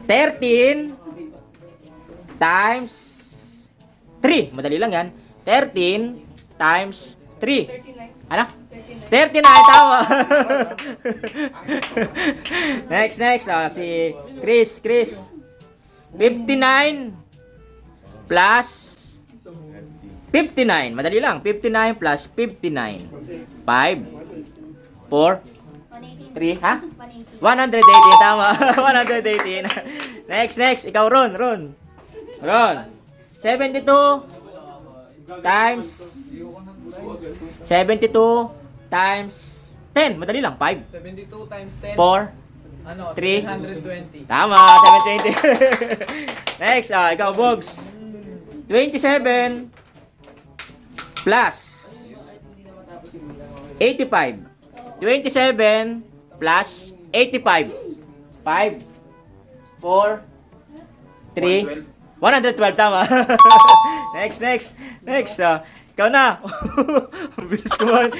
13 times 3. Madali lang yan. 13 times 3. 39. Ano? 39, tama. Next. Si Chris. 59 plus 59. Madali lang. 59 plus 59. 5, 4, 3, ha? 118, tama. 118. Next. Ikaw, Ron. 72 times 10. Madali lang. 5, 72 times 10. 4, Ano? 3. 720. Tama, 720. Next, ikaw, Bogs. 27 plus 85. 27 plus 85. 5, 4, 3, 112, tama. Next. Ikaw na. Bilis kumain.